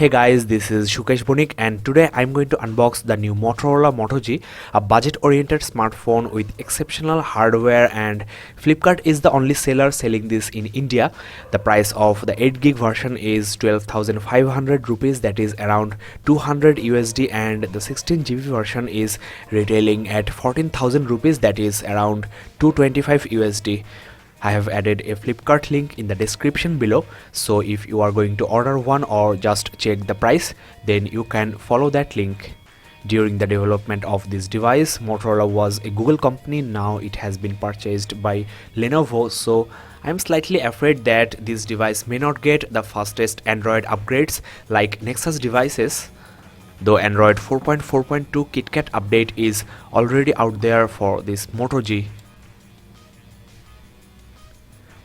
Hey guys, this is Sukesh Banik and today I'm going to unbox the new Motorola Moto G, a budget-oriented smartphone with exceptional hardware, and Flipkart is the only seller selling this in India. The price of the 8GB version is 12,500 rupees, that is around 200 USD, and the 16GB version is retailing at 14,000 rupees, that is around 225 USD. I have added a Flipkart link in the description below, so if you are going to order one or just check the price, then you can follow that link. During the development of this device, Motorola was a Google company. Now it has been purchased by Lenovo, so I'm slightly afraid that this device may not get the fastest Android upgrades like Nexus devices. Though Android 4.4.2 KitKat update is already out there for this Moto G.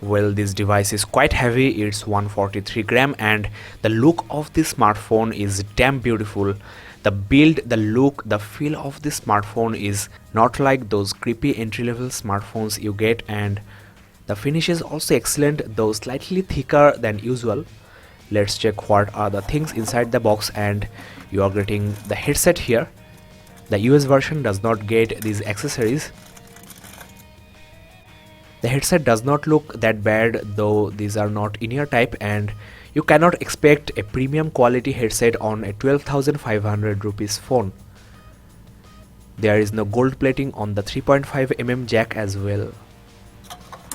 Well, this device is quite heavy, it's 143 gram, and the look of this smartphone is damn beautiful. The build, the look, the feel of this smartphone is not like those creepy entry-level smartphones you get, and the finish is also excellent, though slightly thicker than usual. Let's check what are the things inside the box, and you are getting the headset here. The US version does not get these accessories. The headset does not look that bad, though these are not in-ear type, and you cannot expect a premium quality headset on a 12,500 rupees phone. There is no gold plating on the 3.5mm jack as well.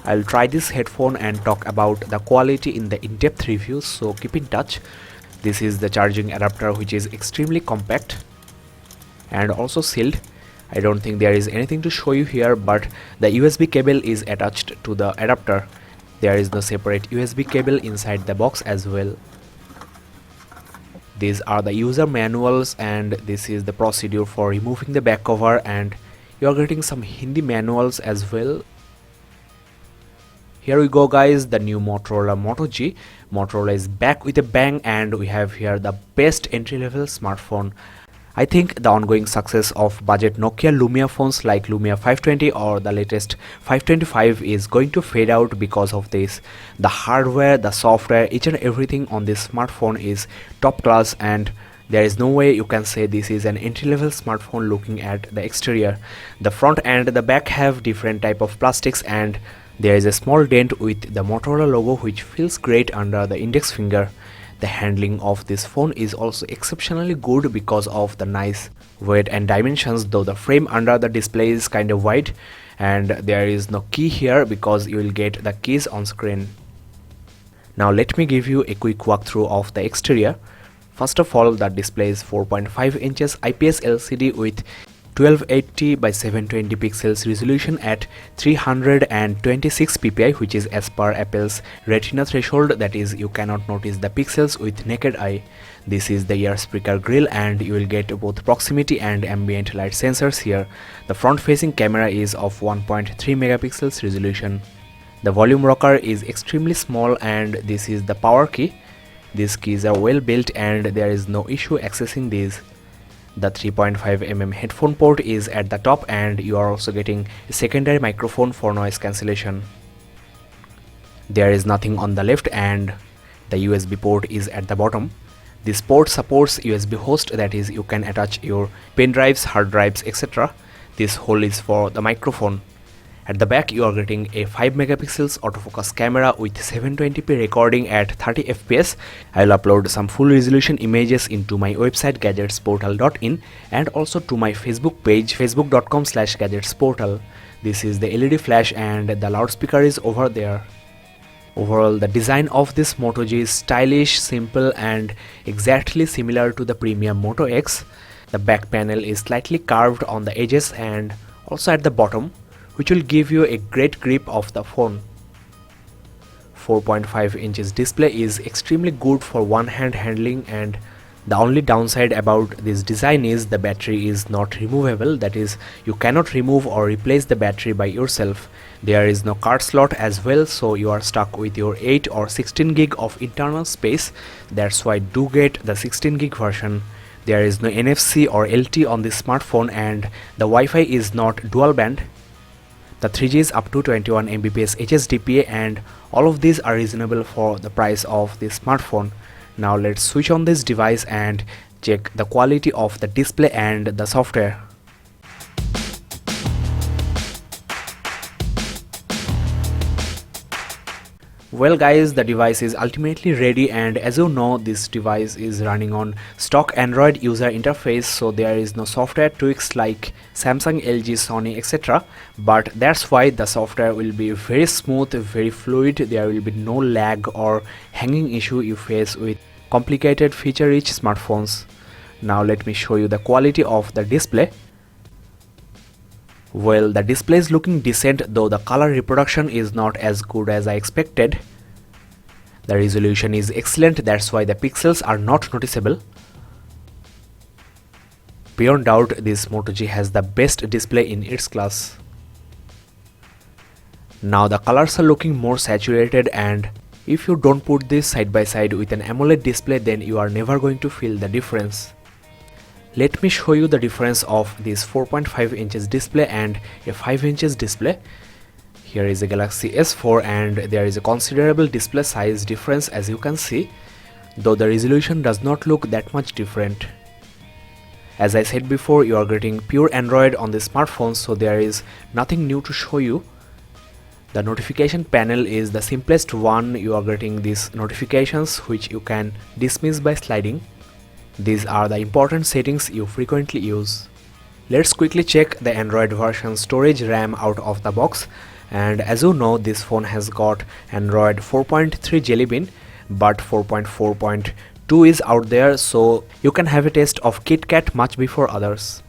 I'll try this headphone and talk about the quality in the in-depth review, so keep in touch. This is the charging adapter, which is extremely compact and also sealed. I don't think there is anything to show you here, but the USB cable is attached to the adapter. There is no separate USB cable inside the box as well. These are the user manuals, and this is the procedure for removing the back cover, and you are getting some Hindi manuals as well. Here we go guys, the new Motorola Moto G. Motorola is back with a bang, and we have here the best entry-level smartphone. I think the ongoing success of budget Nokia Lumia phones like Lumia 520 or the latest 525 is going to fade out because of this. The hardware, the software, each and everything on this smartphone is top class, and there is no way you can say this is an entry-level smartphone looking at the exterior. The front and the back have different type of plastics, and there is a small dent with the Motorola logo which feels great under the index finger. The handling of this phone is also exceptionally good because of the nice weight and dimensions, though the frame under the display is kind of wide, and there is no key here because you will get the keys on screen. Now let me give you a quick walkthrough of the exterior. First of all, the display is 4.5 inches IPS LCD with 1280 by 720 pixels resolution at 326 ppi, which is as per Apple's Retina threshold, that is you cannot notice the pixels with naked eye. This is the ear speaker grill, and you will get both proximity and ambient light sensors here. The front facing camera is of 1.3 megapixels resolution. The volume rocker is extremely small, and this is the power key. These keys are well built and there is no issue accessing these. The 3.5mm headphone port is at the top, and you are also getting a secondary microphone for noise cancellation. There is nothing on the left, and the USB port is at the bottom. This port supports USB host, that is you can attach your pen drives, hard drives, etc. This hole is for the microphone. At the back you are getting a 5 megapixels autofocus camera with 720p recording at 30 fps. I will upload some full resolution images into my website gadgetsportal.in and also to my Facebook page facebook.com/gadgetsportal. This is the LED flash, and the loudspeaker is over there. Overall, the design of this Moto G is stylish, simple, and exactly similar to the premium Moto X. The back panel is slightly curved on the edges and also at the bottom, which will give you a great grip of the phone. 4.5 inches display is extremely good for one-hand handling, and the only downside about this design is the battery is not removable, that is you cannot remove or replace the battery by yourself. There is no card slot as well, so you are stuck with your 8 or 16 gig of internal space. That's why do get the 16 gig version. There is no NFC or LTE on this smartphone, and the Wi-Fi is not dual band. The 3G is up to 21 Mbps HSDPA, and all of these are reasonable for the price of this smartphone. Now let's switch on this device and check the quality of the display and the software. Well guys, the device is ultimately ready, and as you know, this device is running on stock Android user interface, so there is no software tweaks like Samsung, LG, Sony, etc. But that's why the software will be very smooth, very fluid. There will be no lag or hanging issue you face with complicated feature-rich smartphones. Now let me show you the quality of the display. Well, the display is looking decent, though the color reproduction is not as good as I expected. The resolution is excellent, that's why the pixels are not noticeable. Beyond doubt, this Moto G has the best display in its class. Now the colors are looking more saturated, and if you don't put this side by side with an AMOLED display, then you are never going to feel the difference. Let me show you the difference of this 4.5 inches display and a 5 inches display. Here is a Galaxy S4 and there is a considerable display size difference, as you can see, though the resolution does not look that much different. As I said before, you are getting pure Android on the smartphone, so there is nothing new to show you. The notification panel is the simplest one. You are getting these notifications which you can dismiss by sliding. These are the important settings you frequently use. Let's quickly check the Android version storage RAM out of the box. And as you know, this phone has got Android 4.3 Jelly Bean, but 4.4.2 is out there, so you can have a taste of KitKat much before others.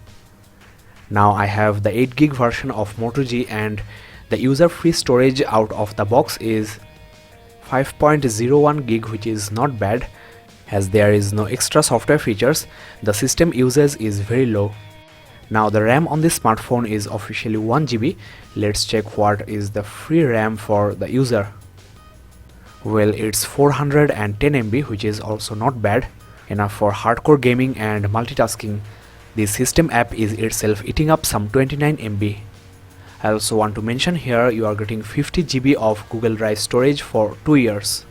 Now I have the 8GB version of Moto G, and the user-free storage out of the box is 5.01 GB, which is not bad. As there is no extra software features, the system usage is very low. Now the RAM on this smartphone is officially 1 GB. Let's check what is the free RAM for the user. Well, it's 410 MB, which is also not bad, enough for hardcore gaming and multitasking. This system app is itself eating up some 29 MB. I also want to mention here, you are getting 50 GB of Google Drive storage for 2 years.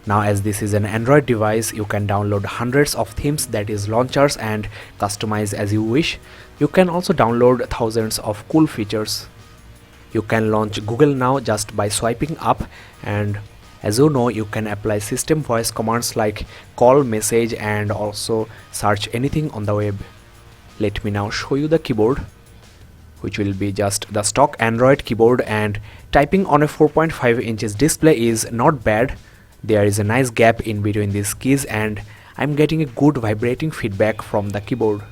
Now, as this is an Android device, you can download hundreds of themes, that is launchers, and customize as you wish. You can also download thousands of cool features. You can launch Google Now just by swiping up, and as you know, you can apply system voice commands like call, message, and also search anything on the web. Let me now show you the keyboard, which will be just the stock Android keyboard, and typing on a 4.5 inches display is not bad. There is a nice gap in between these keys, and I'm getting a good vibrating feedback from the keyboard.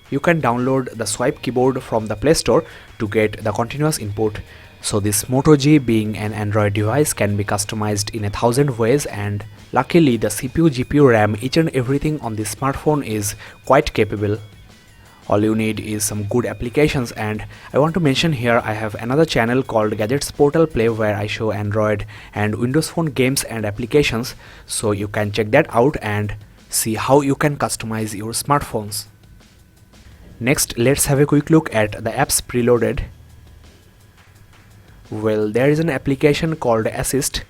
You can download the swipe keyboard from the Play Store to get the continuous input. So this Moto G, being an Android device, can be customized in 1,000 ways, and luckily the CPU, GPU, RAM, each and everything on this smartphone is quite capable. All you need is some good applications, and I want to mention here I have another channel called Gadgets Portal Play, where I show Android and Windows Phone games and applications, so you can check that out and see how you can customize your smartphones. Next, let's have a quick look at the apps preloaded. Well, there is an application called Assist.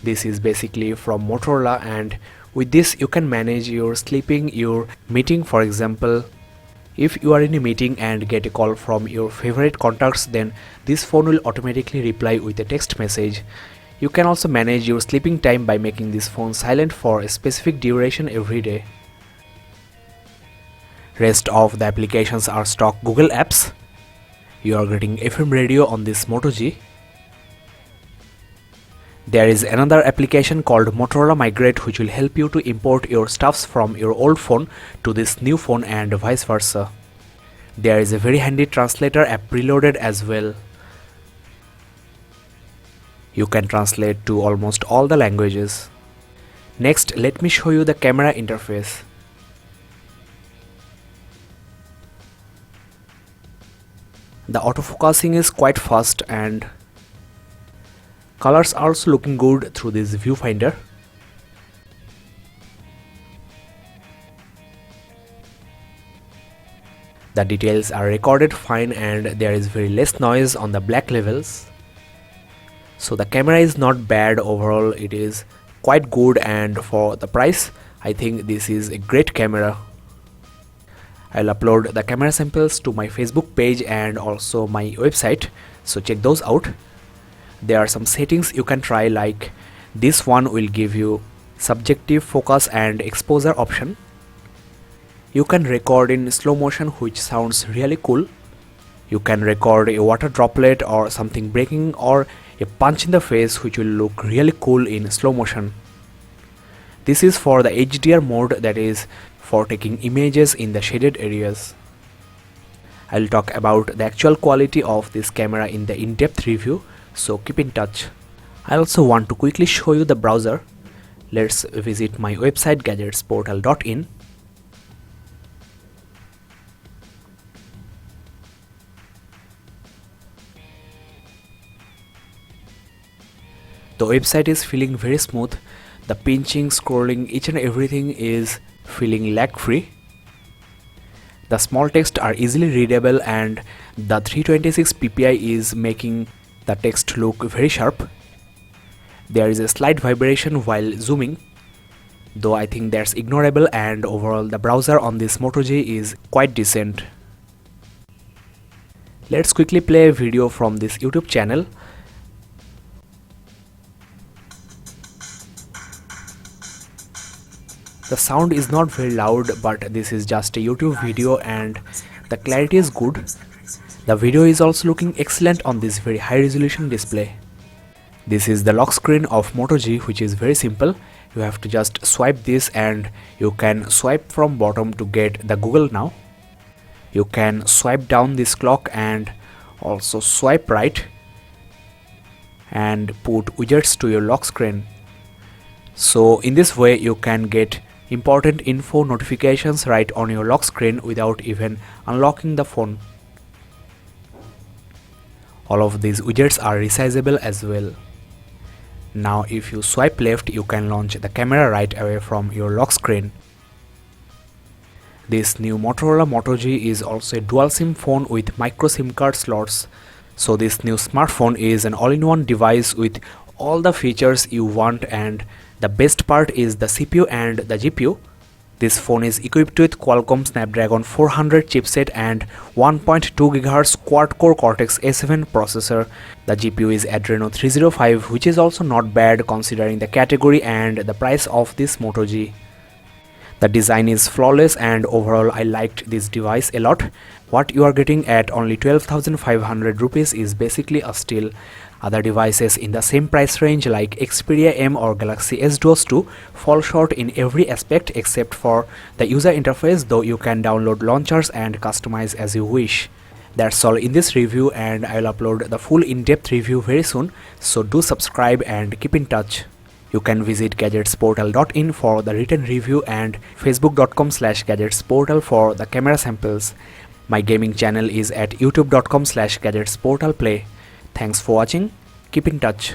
This is basically from Motorola, and with this you can manage your sleeping, your meeting. For example, if you are in a meeting and get a call from your favorite contacts, then this phone will automatically reply with a text message. You can also manage your sleeping time by making this phone silent for a specific duration every day. Rest of the applications are stock Google apps. You are getting FM radio on this Moto G. There is another application called Motorola Migrate, which will help you to import your stuffs from your old phone to this new phone and vice versa. There is a very handy translator app preloaded as well. You can translate to almost all the languages. Next, let me show you the camera interface. The autofocusing is quite fast, and colors are also looking good through this viewfinder. The details are recorded fine, and there is very less noise on the black levels. So the camera is not bad overall, it is quite good, and for the price I think this is a great camera. I'll upload the camera samples to my Facebook page and also my website, so check those out. There are some settings you can try, like this one will give you subjective focus and exposure option. You can record in slow motion, which sounds really cool. You can record a water droplet or something breaking, or a punch in the face, which will look really cool in slow motion. This is for the HDR mode, that is for taking images in the shaded areas. I'll talk about the actual quality of this camera in the in-depth review, so keep in touch. I also want to quickly show you the browser. Let's visit my website gadgetsportal.in. The website is feeling very smooth. The pinching, scrolling, each and everything is feeling lag free. The small text are easily readable, and the 326 ppi is making the text look very sharp. There is a slight vibration while zooming, though I think that's ignorable, and overall the browser on this Moto G is quite decent. Let's quickly play a video from this YouTube channel. The sound is not very loud, but this is just a YouTube video and the clarity is good. The video is also looking excellent on this very high resolution display. This is the lock screen of Moto G, which is very simple. You have to just swipe this and you can swipe from bottom to get the Google Now. You can swipe down this clock and also swipe right and put widgets to your lock screen. So in this way you can get important info notifications right on your lock screen without even unlocking the phone. All of these widgets are resizable as well. Now if you swipe left, you can launch the camera right away from your lock screen. This new Motorola Moto G is also a dual SIM phone with micro SIM card slots. So this new smartphone is an all-in-one device with all the features you want, and the best part is the CPU and the GPU. This phone is equipped with Qualcomm Snapdragon 400 chipset and 1.2 GHz quad-core Cortex A7 processor. The GPU is Adreno 305, which is also not bad considering the category and the price of this Moto G. The design is flawless, and overall I liked this device a lot. What you are getting at only 12,500 rupees is basically a steal. Other devices in the same price range like Xperia M or Galaxy S Duos 2 fall short in every aspect except for the user interface, though you can download launchers and customize as you wish. That's all in this review, and I'll upload the full in-depth review very soon, so do subscribe and keep in touch. You can visit gadgetsportal.in for the written review and facebook.com/gadgetsportal for the camera samples. My gaming channel is at youtube.com/gadgetsportalplay. Thanks for watching. Keep in touch.